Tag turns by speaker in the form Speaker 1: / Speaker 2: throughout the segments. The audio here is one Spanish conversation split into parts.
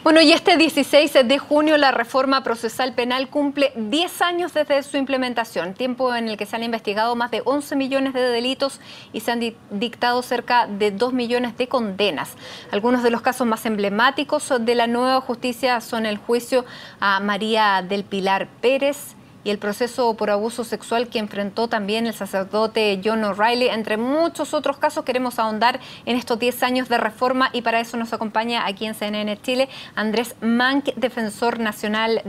Speaker 1: Bueno, y este 16 de junio la reforma procesal penal cumple 10 años desde su implementación, tiempo en el que se han investigado más de 11 millones de delitos y se han dictado cerca de 2 millones de condenas. Algunos de los casos más emblemáticos de la nueva justicia son el juicio a María del Pilar Pérez y el proceso por abuso sexual que enfrentó también el sacerdote John O'Reilly, entre muchos otros casos. Queremos ahondar en estos 10 años de reforma y para eso nos acompaña aquí en CNN Chile Andrés Mank, defensor nacional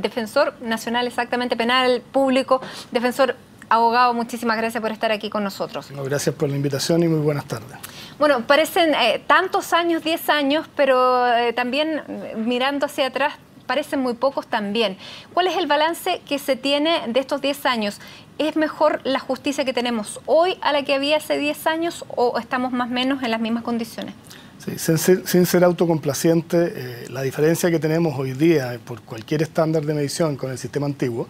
Speaker 1: exactamente, penal público, defensor, abogado. Muchísimas gracias por estar aquí con nosotros.
Speaker 2: No, gracias por la invitación y muy buenas tardes.
Speaker 1: Bueno, parecen tantos años, 10 años, pero también mirando hacia atrás, parecen muy pocos también. ¿Cuál es el balance que se tiene de estos 10 años? ¿Es mejor la justicia que tenemos hoy a la que había hace 10 años o estamos más o menos en las mismas condiciones?
Speaker 2: Sí, sin ser autocomplaciente, la diferencia que tenemos hoy día por cualquier estándar de medición con el sistema antiguo,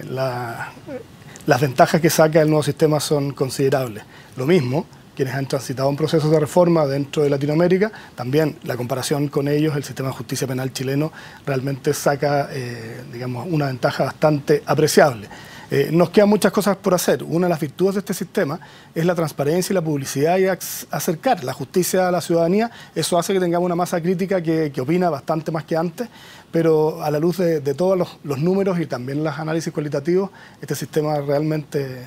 Speaker 2: las ventajas que saca el nuevo sistema son considerables. Lo mismo, quienes han transitado un proceso de reforma dentro de Latinoamérica, también la comparación con ellos, el sistema de justicia penal chileno realmente saca digamos, una ventaja bastante apreciable. Nos quedan muchas cosas por hacer. Una de las virtudes de este sistema es la transparencia y la publicidad y acercar la justicia a la ciudadanía. Eso hace que tengamos una masa crítica que opina bastante más que antes, pero a la luz de todos los números y también los análisis cualitativos, este sistema realmente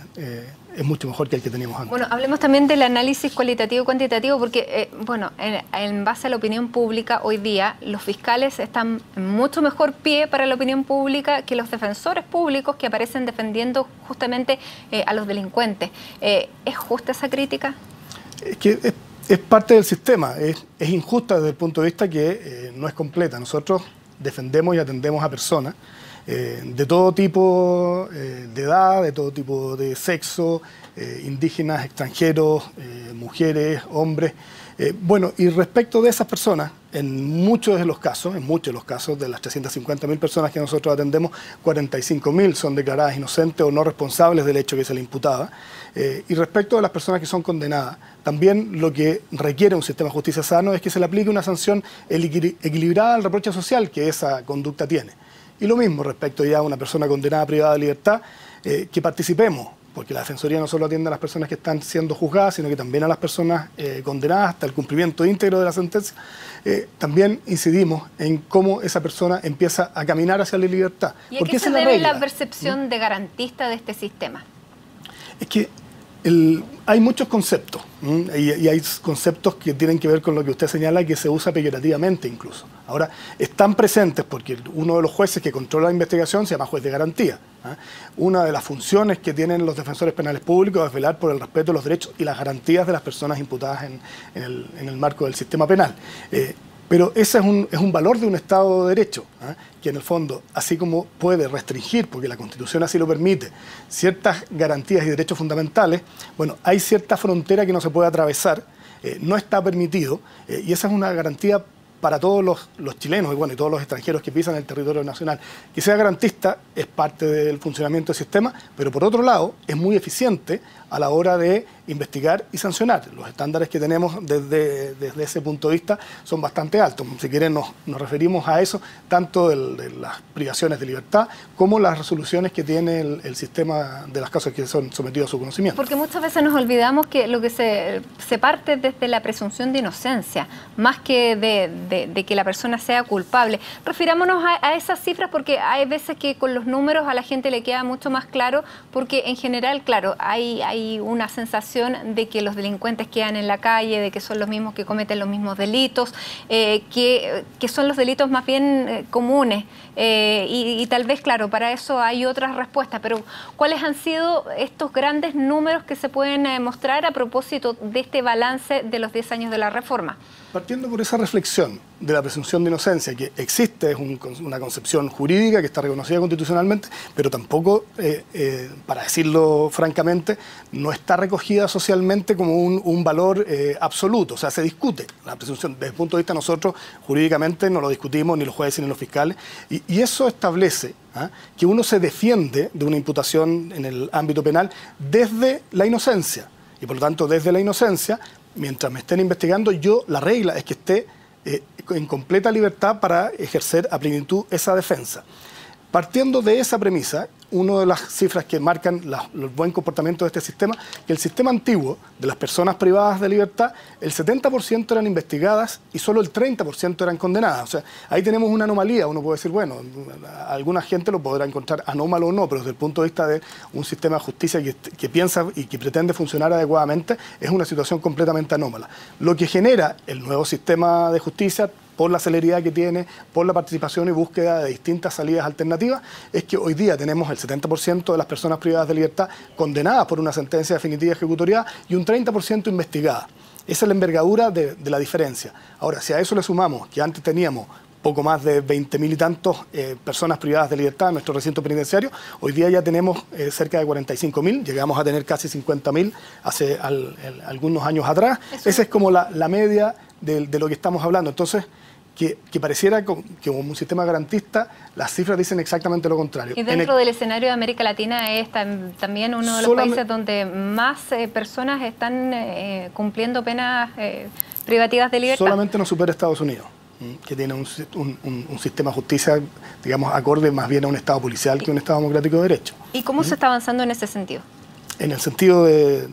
Speaker 2: es mucho mejor que el que teníamos antes.
Speaker 1: Bueno, hablemos también del análisis cualitativo y cuantitativo, porque, bueno, en base a la opinión pública hoy día, los fiscales están en mucho mejor pie para la opinión pública que los defensores públicos que aparecen defendiendo justamente a los delincuentes. ¿Es justa esa crítica?
Speaker 2: Es que es parte del sistema, es injusta desde el punto de vista que no es completa. Nosotros defendemos y atendemos a personas de todo tipo de edad, de todo tipo de sexo, indígenas, extranjeros, mujeres, hombres. Bueno, y respecto de esas personas, en muchos de los casos de las 350.000 personas que nosotros atendemos, 45.000 son declaradas inocentes o no responsables del hecho que se le imputaba. Y respecto de las personas que son condenadas, también lo que requiere un sistema de justicia sano es que se le aplique una sanción equilibrada al reproche social que esa conducta tiene. Y lo mismo respecto ya a una persona condenada privada de libertad, que participemos, porque la Defensoría no solo atiende a las personas que están siendo juzgadas, sino que también a las personas condenadas hasta el cumplimiento íntegro de la sentencia. También incidimos en cómo esa persona empieza a caminar hacia la libertad.
Speaker 1: ¿Y a qué se debe la percepción de garantista de este sistema? Es
Speaker 2: que hay muchos conceptos, y hay conceptos que tienen que ver con lo que usted señala, que se usa peyorativamente incluso. Ahora, están presentes porque uno de los jueces que controla la investigación se llama juez de garantía. Una de las funciones que tienen los defensores penales públicos es velar por el respeto de los derechos y las garantías de las personas imputadas en el marco del sistema penal. Pero ese es un valor de un Estado de Derecho, que en el fondo, así como puede restringir, porque la Constitución así lo permite, ciertas garantías y derechos fundamentales, bueno, hay cierta frontera que no se puede atravesar, no está permitido, y esa es una garantía para todos los chilenos y, bueno, y todos los extranjeros que pisan el territorio nacional. Que sea garantista es parte del funcionamiento del sistema, pero por otro lado es muy eficiente a la hora de investigar y sancionar. Los estándares que tenemos desde ese punto de vista son bastante altos. Si quieren nos referimos a eso, tanto de las privaciones de libertad como las resoluciones que tiene el sistema de las causas que son sometidos a su conocimiento.
Speaker 1: Porque muchas veces nos olvidamos que lo que se parte desde la presunción de inocencia, más que de que la persona sea culpable. Refirámonos a esas cifras porque hay veces que con los números a la gente le queda mucho más claro, porque en general, claro, hay una sensación de que los delincuentes quedan en la calle, de que son los mismos que cometen los mismos delitos, que son los delitos más bien comunes. Y tal vez, claro, para eso hay otras respuestas, pero ¿cuáles han sido estos grandes números que se pueden mostrar a propósito de este balance de los 10 años de la reforma?
Speaker 2: Partiendo por esa reflexión de la presunción de inocencia que existe, es una concepción jurídica que está reconocida constitucionalmente, pero tampoco, para decirlo francamente, no está recogida socialmente como un valor absoluto. O sea, se discute la presunción. Desde el punto de vista nosotros, jurídicamente, no lo discutimos ni los jueces ni los fiscales, y eso establece que uno se defiende de una imputación en el ámbito penal desde la inocencia. Y por lo tanto, desde la inocencia, mientras me estén investigando, la regla es que esté en completa libertad para ejercer a plenitud esa defensa. Partiendo de esa premisa, una de las cifras que marcan el buen comportamiento de este sistema, que el sistema antiguo de las personas privadas de libertad, el 70% eran investigadas y solo el 30% eran condenadas. O sea, ahí tenemos una anomalía. Uno puede decir, bueno, alguna gente lo podrá encontrar anómalo o no, pero desde el punto de vista de un sistema de justicia que piensa y que pretende funcionar adecuadamente, es una situación completamente anómala. Lo que genera el nuevo sistema de justicia, por la celeridad que tiene, por la participación y búsqueda de distintas salidas alternativas, es que hoy día tenemos el 70% de las personas privadas de libertad condenadas por una sentencia definitiva ejecutoriada y un 30% investigadas. Esa es la envergadura de la diferencia. Ahora, si a eso le sumamos que antes teníamos poco más de 20.000 y tantos personas privadas de libertad en nuestro recinto penitenciario, hoy día ya tenemos cerca de 45.000, llegamos a tener casi 50.000 hace algunos años atrás. Esa es como la media de lo que estamos hablando. Entonces, que pareciera que como un sistema garantista, las cifras dicen exactamente lo contrario.
Speaker 1: Y dentro del escenario de América Latina es también uno de los países donde más personas están cumpliendo penas privativas de libertad.
Speaker 2: Solamente nos supera Estados Unidos, que tiene un sistema de justicia, digamos, acorde más bien a un Estado policial que a un Estado democrático de derecho.
Speaker 1: ¿Y cómo se está avanzando en ese sentido?
Speaker 2: En el sentido de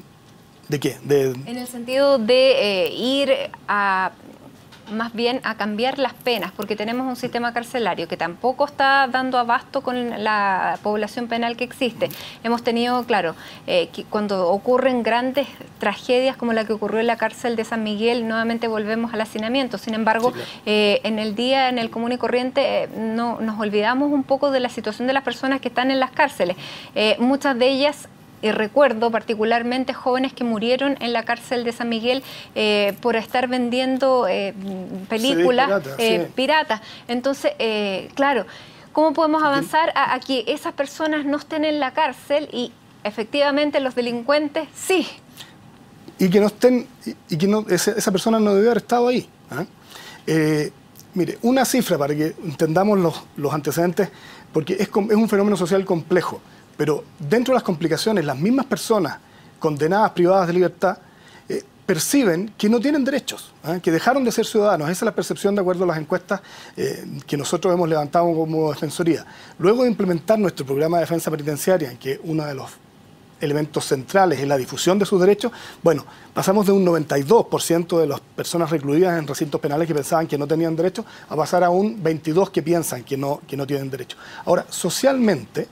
Speaker 2: qué?
Speaker 1: En el sentido de ir más bien a cambiar las penas, porque tenemos un sistema carcelario que tampoco está dando abasto con la población penal que existe. Hemos tenido, claro, que cuando ocurren grandes tragedias como la que ocurrió en la cárcel de San Miguel, nuevamente volvemos al hacinamiento. Sin embargo, sí, claro, en el día, en el común y corriente, no nos olvidamos un poco de la situación de las personas que están en las cárceles. Muchas de ellas, y recuerdo particularmente jóvenes que murieron en la cárcel de San Miguel por estar vendiendo películas piratas. Entonces, claro, ¿cómo podemos avanzar a que esas personas no estén en la cárcel y efectivamente los delincuentes sí?
Speaker 2: Y que no estén, y que no, esa persona no debe haber estado ahí. Mire, una cifra para que entendamos los antecedentes, porque es un fenómeno social complejo. Pero dentro de las complicaciones, las mismas personas condenadas, privadas de libertad, perciben que no tienen derechos, que dejaron de ser ciudadanos. Esa es la percepción de acuerdo a las encuestas que nosotros hemos levantado como Defensoría. Luego de implementar nuestro programa de defensa penitenciaria, en que uno de los elementos centrales es la difusión de sus derechos, bueno, pasamos de un 92% de las personas recluidas en recintos penales que pensaban que no tenían derechos a pasar a un 22% que piensan que no tienen derechos. Ahora, socialmente,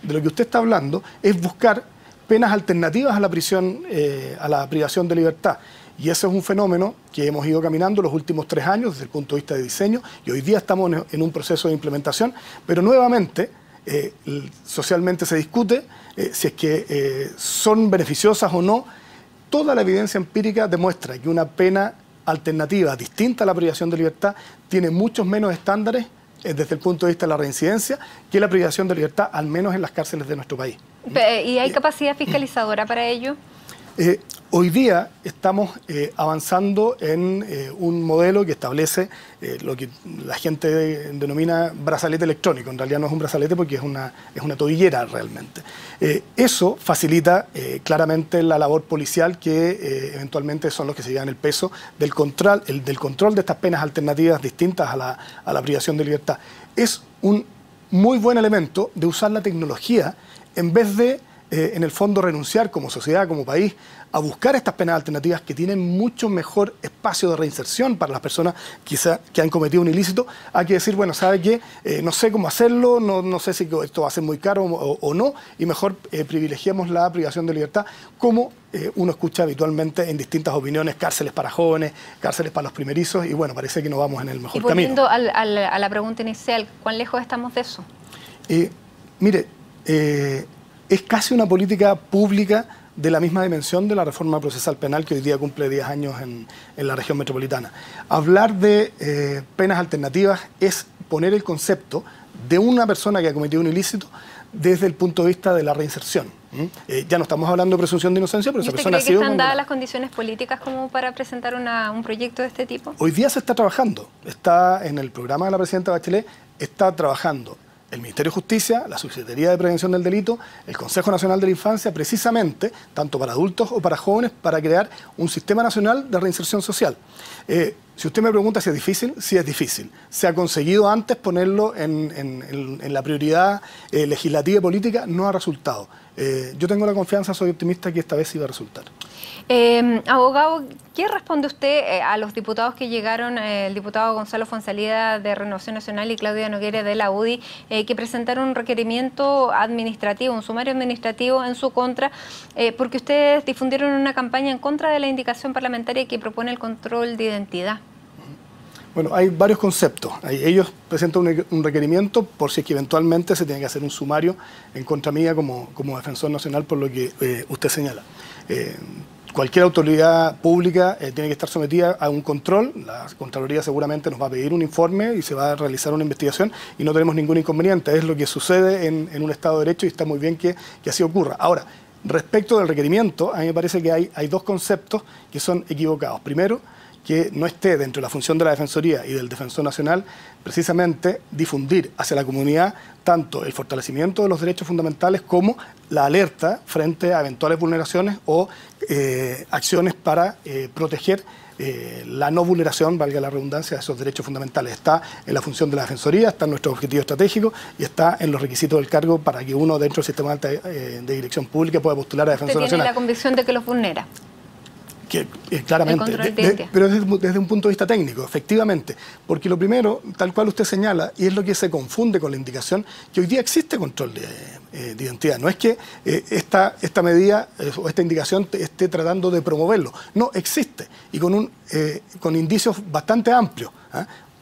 Speaker 2: de lo que usted está hablando es buscar penas alternativas a la prisión, a la privación de libertad. Y ese es un fenómeno que hemos ido caminando los últimos 3 años desde el punto de vista de diseño y hoy día estamos en un proceso de implementación, pero nuevamente socialmente se discute si es que son beneficiosas o no. Toda la evidencia empírica demuestra que una pena alternativa distinta a la privación de libertad tiene muchos menos estándares desde el punto de vista de la reincidencia que la privación de libertad, al menos en las cárceles de nuestro país.
Speaker 1: ¿Y hay capacidad fiscalizadora para ello?
Speaker 2: Hoy día estamos avanzando en un modelo que establece lo que la gente denomina brazalete electrónico. En realidad no es un brazalete porque es una tobillera realmente. Eso facilita claramente la labor policial que eventualmente son los que se llevan el peso del control de estas penas alternativas distintas a la privación de libertad. Es un muy buen elemento de usar la tecnología en vez de en el fondo renunciar como sociedad, como país, a buscar estas penas alternativas que tienen mucho mejor espacio de reinserción para las personas quizá que han cometido un ilícito, a que decir, bueno, ¿sabe qué? No sé cómo hacerlo, no sé si esto va a ser muy caro o no, y mejor privilegiemos la privación de libertad, como uno escucha habitualmente en distintas opiniones, cárceles para jóvenes, cárceles para los primerizos, y bueno, parece que no vamos en el mejor camino.
Speaker 1: Y volviendo a la pregunta inicial, ¿cuán lejos estamos de eso?
Speaker 2: Mire, es casi una política pública de la misma dimensión de la reforma procesal penal que hoy día cumple 10 años en la región metropolitana. Hablar de penas alternativas es poner el concepto de una persona que ha cometido un ilícito desde el punto de vista de la reinserción. Ya no estamos hablando de presunción de inocencia, pero esa persona ha sido...
Speaker 1: ¿Usted cree que están dadas las condiciones políticas como para presentar un proyecto de este tipo?
Speaker 2: Hoy día se está trabajando. Está en el programa de la presidenta Bachelet, está trabajando el Ministerio de Justicia, la Subsecretaría de Prevención del Delito, el Consejo Nacional de la Infancia, precisamente, tanto para adultos o para jóvenes, para crear un sistema nacional de reinserción social. Si usted me pregunta si es difícil, sí es difícil. Se ha conseguido antes ponerlo en la prioridad legislativa y política, no ha resultado. Yo tengo la confianza, soy optimista que esta vez sí va a resultar.
Speaker 1: Abogado, ¿qué responde usted a los diputados que llegaron, el diputado Gonzalo Fonsalida de Renovación Nacional y Claudia Nogueira de la UDI, que presentaron un requerimiento administrativo, un sumario administrativo en su contra, porque ustedes difundieron una campaña en contra de la indicación parlamentaria que propone el control de identidad?
Speaker 2: Bueno, hay varios conceptos. Ellos presentan un requerimiento por si es que eventualmente se tiene que hacer un sumario en contra mía como defensor nacional, por lo que usted señala. Cualquier autoridad pública tiene que estar sometida a un control. La Contraloría seguramente nos va a pedir un informe y se va a realizar una investigación y no tenemos ningún inconveniente. Es lo que sucede en un Estado de Derecho y está muy bien que así ocurra. Ahora, respecto del requerimiento, a mí me parece que hay dos conceptos que son equivocados. Primero, que no esté dentro de la función de la Defensoría y del Defensor Nacional precisamente difundir hacia la comunidad tanto el fortalecimiento de los derechos fundamentales como la alerta frente a eventuales vulneraciones o acciones para proteger la no vulneración, valga la redundancia, de esos derechos fundamentales. Está en la función de la Defensoría, está en nuestro objetivo estratégico y está en los requisitos del cargo para que uno dentro del sistema de dirección pública pueda postular a Defensor Nacional.
Speaker 1: ¿Usted tiene la convicción de que los vulnera?
Speaker 2: Que claramente, pero desde un punto de vista técnico, efectivamente, porque lo primero, tal cual usted señala, y es lo que se confunde con la indicación, que hoy día existe control de identidad. No es que esta medida o esta indicación esté tratando de promoverlo, no, existe, y con indicios bastante amplios,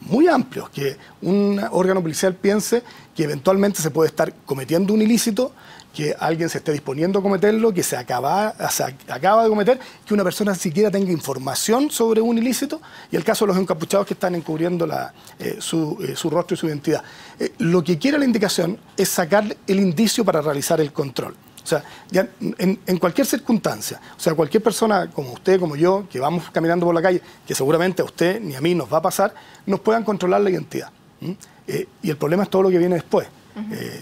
Speaker 2: muy amplios, que un órgano policial piense que eventualmente se puede estar cometiendo un ilícito, que alguien se esté disponiendo a cometerlo, que se acaba de cometer, que una persona siquiera tenga información sobre un ilícito, y el caso de los encapuchados que están encubriendo su rostro y su identidad. Lo que quiere la indicación es sacar el indicio para realizar el control. O sea, ya en cualquier circunstancia, o sea, cualquier persona como usted, como yo, que vamos caminando por la calle, que seguramente a usted ni a mí nos va a pasar, nos puedan controlar la identidad. Y el problema es todo lo que viene después.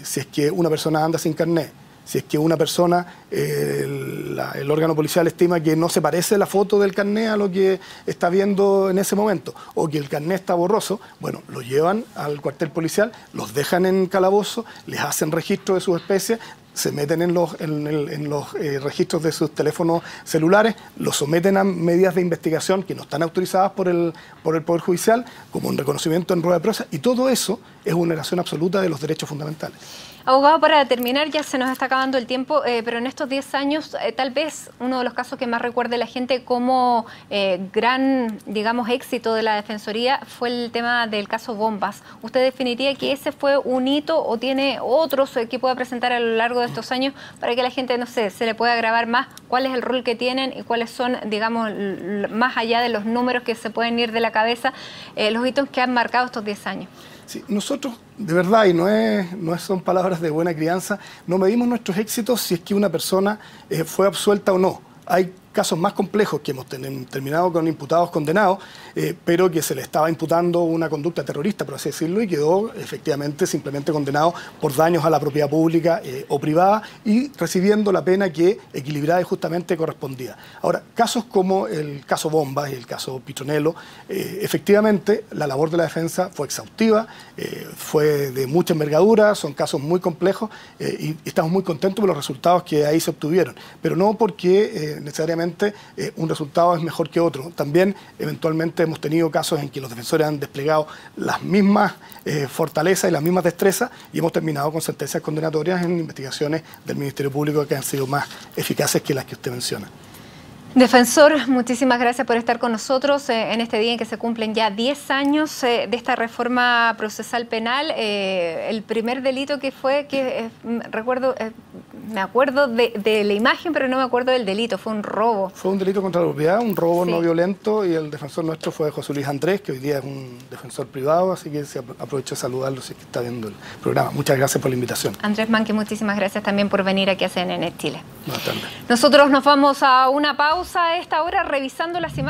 Speaker 2: Si es que una persona anda sin carnet, si es que una persona, el órgano policial estima que no se parece la foto del carnet a lo que está viendo en ese momento, o que el carnet está borroso, bueno, lo llevan al cuartel policial, los dejan en calabozo, les hacen registro de sus especies, se meten en los registros de sus teléfonos celulares, los someten a medidas de investigación que no están autorizadas por el Poder Judicial, como un reconocimiento en rueda de prensa, y todo eso es vulneración absoluta de los derechos fundamentales.
Speaker 1: Abogado, para terminar, ya se nos está acabando el tiempo, pero en estos 10 años, tal vez uno de los casos que más recuerde la gente como gran, digamos, éxito de la Defensoría fue el tema del caso Bombas. ¿Usted definiría que ese fue un hito o tiene otros que pueda presentar a lo largo de estos años para que la gente, no sé, se le pueda grabar más cuál es el rol que tienen y cuáles son, digamos, más allá de los números que se pueden ir de la cabeza, los hitos que han marcado estos 10 años?
Speaker 2: Sí, nosotros, de verdad, y no son palabras de buena crianza, no medimos nuestros éxitos si es que una persona fue absuelta o no. Hay casos más complejos que hemos terminado con imputados condenados, pero que se le estaba imputando una conducta terrorista, por así decirlo, y quedó efectivamente simplemente condenado por daños a la propiedad pública o privada y recibiendo la pena que equilibrada y justamente correspondía. Ahora, casos como el caso Bombas y el caso Petronello, efectivamente la labor de la defensa fue exhaustiva, fue de mucha envergadura, son casos muy complejos y estamos muy contentos por los resultados que ahí se obtuvieron, pero no porque necesariamente un resultado es mejor que otro. También eventualmente hemos tenido casos en que los defensores han desplegado las mismas fortalezas y las mismas destrezas y hemos terminado con sentencias condenatorias en investigaciones del Ministerio Público que han sido más eficaces que las que usted menciona.
Speaker 1: Defensor, muchísimas gracias por estar con nosotros en este día en que se cumplen ya 10 años de esta reforma procesal penal. El primer delito que fue, recuerdo, me acuerdo de la imagen, pero no me acuerdo del delito, fue un robo. Fue
Speaker 2: un delito contra la propiedad, un robo no violento, y el defensor nuestro fue José Luis Andrés, que hoy día es un defensor privado, así que se aprovecho de saludarlo si es que está viendo el programa. Muchas gracias por la invitación.
Speaker 1: Andrés Manque, muchísimas gracias también por venir aquí a CNN Chile.
Speaker 2: Buenas tardes.
Speaker 1: Nosotros nos vamos a una pausa a esta hora revisando las imágenes.